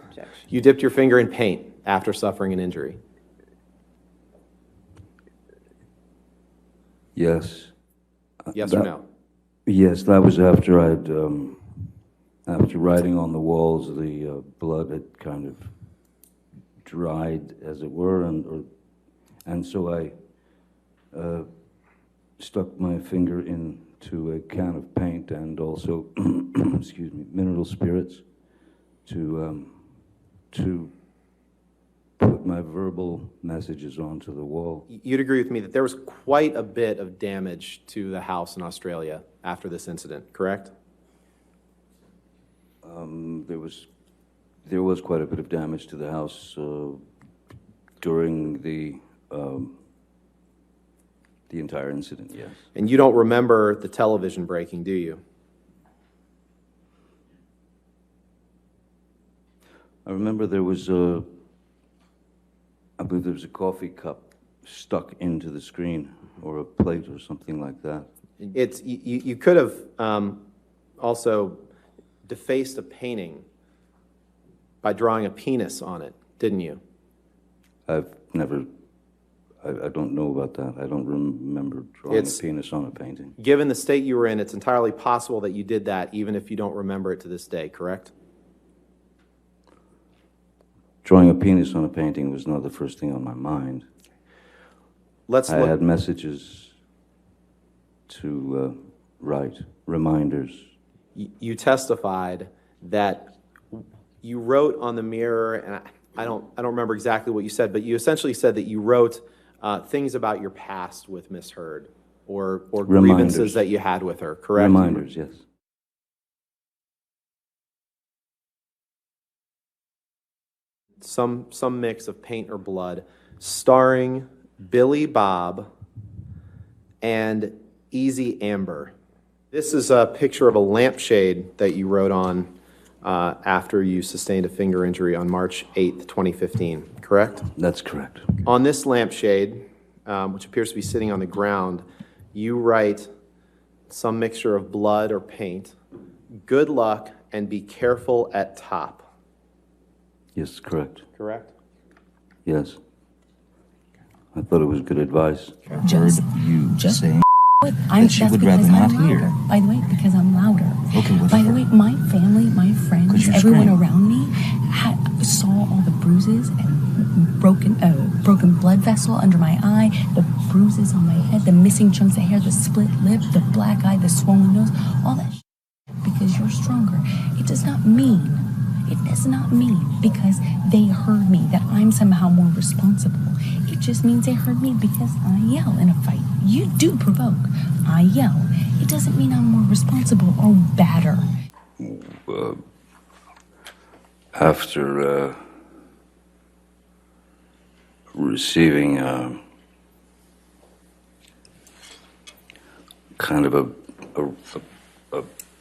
Objection. You dipped your finger in paint after suffering an injury. Yes. Yes or no? Yes, that was after after writing on the walls, the blood had kind of dried, as it were, and so I stuck my finger into a can of paint and also, excuse me, mineral spirits to put my verbal messages onto the wall. You'd agree with me that there was quite a bit of damage to the house in Australia after this incident, correct? There was quite a bit of damage to the house during the entire incident, yes. And you don't remember the television breaking, do you? I remember there was I believe there was a coffee cup stuck into the screen, or a plate or something like that. You could have also defaced a painting by drawing a penis on it, didn't you? I've never, I don't know about that. I don't remember drawing a penis on a painting. Given the state you were in, it's entirely possible that you did that, even if you don't remember it to this day, correct? Drawing a penis on a painting was not the first thing on my mind. I had messages to write, reminders. You testified that you wrote on the mirror, and I don't remember exactly what you said, but you essentially said that you wrote things about your past with Miss Heard, or grievances that you had with her, correct? Reminders, yes. Some mix of paint or blood, starring Billy Bob and Easy Amber. This is a picture of a lampshade that you wrote on after you sustained a finger injury on March 8th, 2015, correct? That's correct. On this lampshade, which appears to be sitting on the ground, you write some mixture of blood or paint, "Good luck and be careful at top." Yes, correct. Correct? Yes. I thought it was good advice. Just saying that she would rather not hear. By the way, because I'm louder. Okay, by the way, my family, my friends, everyone around me saw all the bruises and broken blood vessel under my eye, the bruises on my head, the missing chunks of hair, the split lip, the black eye, the swollen nose, all that because you're stronger. It does not mean because they heard me that I'm somehow more responsible. It just means they heard me because I yell in a fight. You do provoke. I yell. It doesn't mean I'm more responsible or badder. After receiving kind of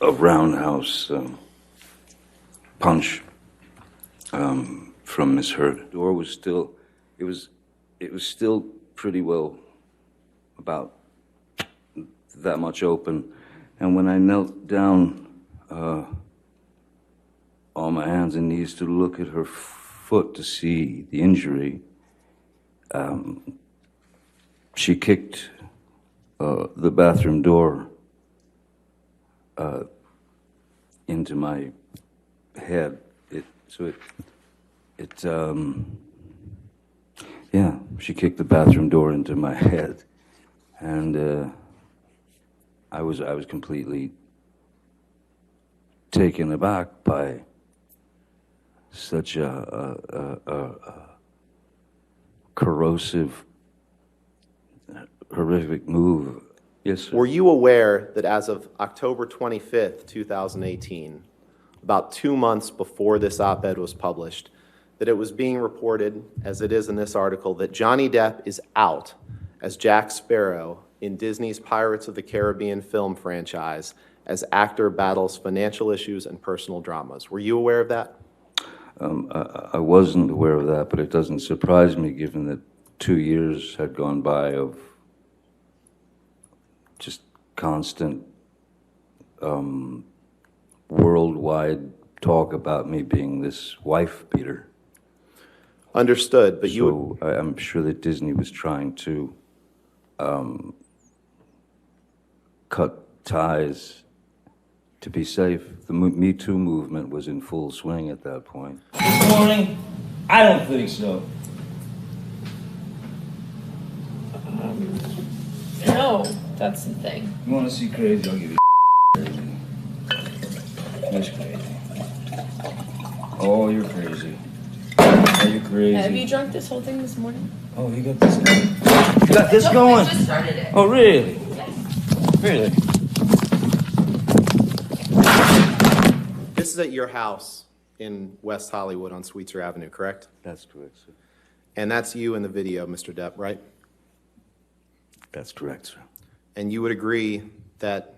a roundhouse punch from Miss Heard. The door was still, it was still pretty well about that much open. And when I knelt down on my hands and knees to look at her foot to see the injury, she kicked the bathroom door into my head. She kicked the bathroom door into my head, and I was completely taken aback by such a corrosive, horrific move. Yes, sir. Were you aware that as of October 25th, 2018, about 2 months before this op-ed was published, that it was being reported, as it is in this article, that Johnny Depp is out as Jack Sparrow in Disney's Pirates of the Caribbean film franchise as actor battles financial issues and personal dramas? Were you aware of that? I wasn't aware of that, but it doesn't surprise me given that 2 years had gone by of just constant worldwide talk about me being this wife beater. Understood, but you, So I'm sure that Disney was trying to cut ties to be safe. The Me Too movement was in full swing at that point. This morning? I don't think so. No, that's the thing. You want to see crazy? I'll give you crazy. That's crazy. Oh, you're crazy. Oh, you're crazy. Have you drunk this whole thing this morning? Oh, you got this going. You got this going? I just started it. Oh, really? Really? this is at your house in West Hollywood on Sweetser Avenue, correct? That's correct, sir. And that's you in the video, Mr. Depp, right? That's correct, sir. And you would agree that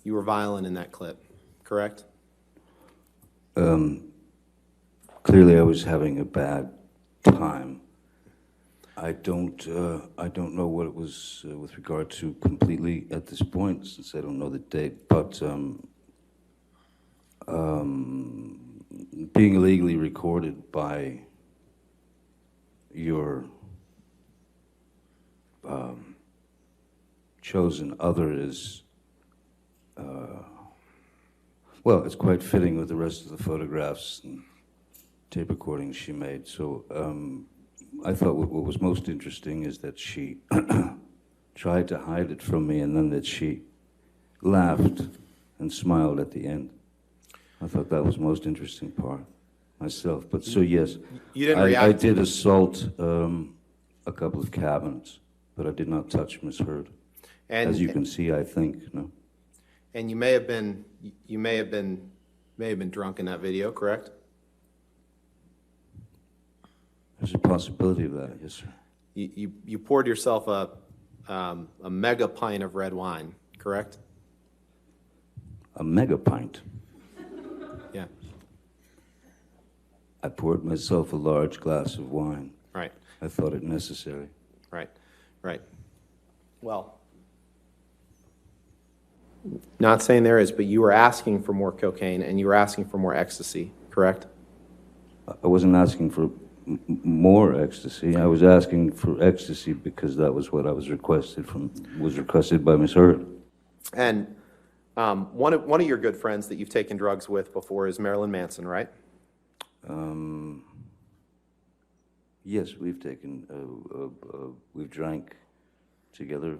you were violent in that clip, correct? Clearly, I was having a bad time. I don't know what it was with regard to completely at this point, since I don't know the date. But being illegally recorded by your chosen other is, well, it's quite fitting with the rest of the photographs and tape recordings she made. So I thought what was most interesting is that she tried to hide it from me, and then that she laughed and smiled at the end. I thought that was the most interesting part myself. But so yes, You didn't I react. did assault a couple of cabinets, but I did not touch Miss Heard. And, As you can see, I think, no. and you may have been drunk in that video, correct? There's a possibility of that, yes, sir. You poured yourself a mega pint of red wine, correct? A mega pint. Yeah, I poured myself a large glass of wine. right, I thought it necessary. right. Well, not saying there is, but you were asking for more cocaine and you were asking for more ecstasy, correct? I wasn't asking for more ecstasy. I was asking for ecstasy because that was what I was requested by Miss Heard. And one of your good friends that you've taken drugs with before is Marilyn Manson, right? Yes, we've taken, we've drank together.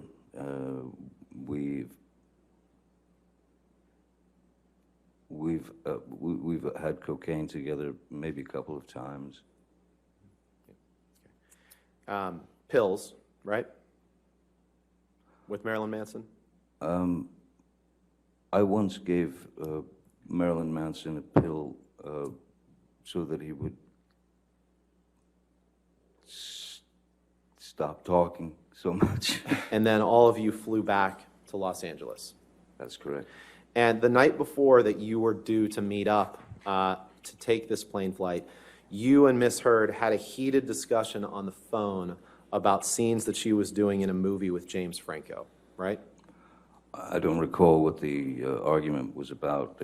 We've had cocaine together maybe a couple of times. Pills, right? With Marilyn Manson? I once gave Marilyn Manson a pill so that he would stop talking so much. And then all of you flew back to Los Angeles. That's correct. And the night before that you were due to meet up to take this plane flight, you and Miss Heard had a heated discussion on the phone about scenes that she was doing in a movie with James Franco, right? I don't recall what the argument was about.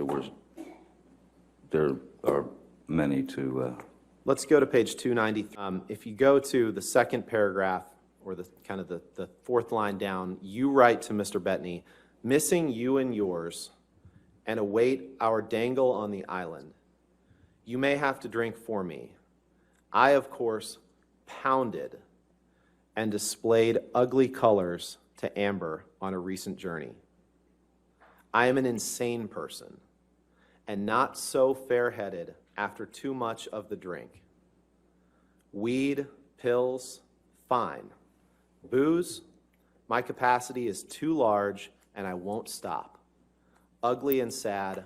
There are many to. Let's go to page 290. If you go to the second paragraph, or the kind of the fourth line down, you write to Mr. Bettany, missing you and yours, and await our dangle on the island. You may have to drink for me. I, of course, pounded and displayed ugly colors to Amber on a recent journey. I am an insane person, and not so fair-headed after too much of the drink. Weed, pills, fine. Booze, my capacity is too large, and I won't stop. Ugly and sad,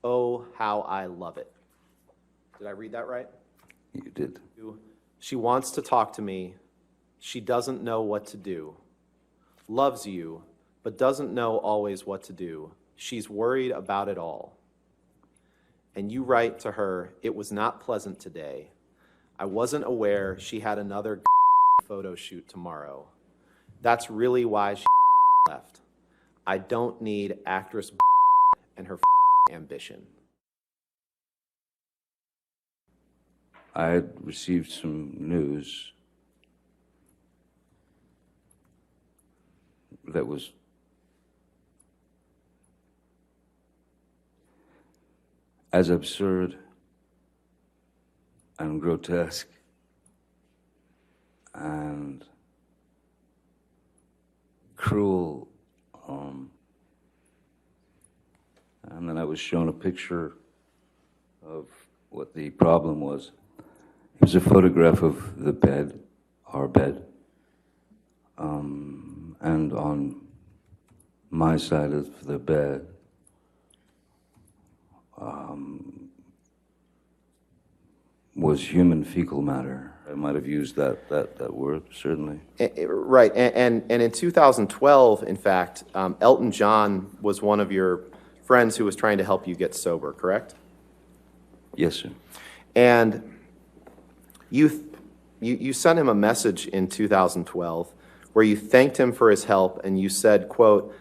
oh, how I love it. Did I read that right? You did. She wants to talk to me. She doesn't know what to do. Loves you, but doesn't know always what to do. She's worried about it all. And you write to her, it was not pleasant today. I wasn't aware she had another photo shoot tomorrow. That's really why she left. I don't need actress and her ambition. I had received some news that was as absurd and grotesque and cruel. And then I was shown a picture of what the problem was. It was a photograph of the bed, our bed, and on my side of the bed was human fecal matter. I might have used that word, certainly. Right, and in 2012, in fact, Elton John was one of your friends who was trying to help you get sober, correct? Yes, sir. And you sent him a message in 2012 where you thanked him for his help, and you said, quote,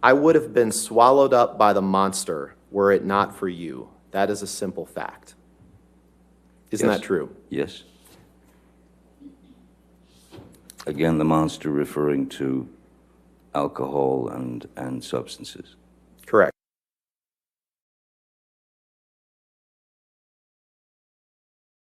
"I would have been swallowed up by the monster were it not for you. That is a simple fact." Isn't Yes. that true? Yes. Again, the monster referring to alcohol and substances. Correct.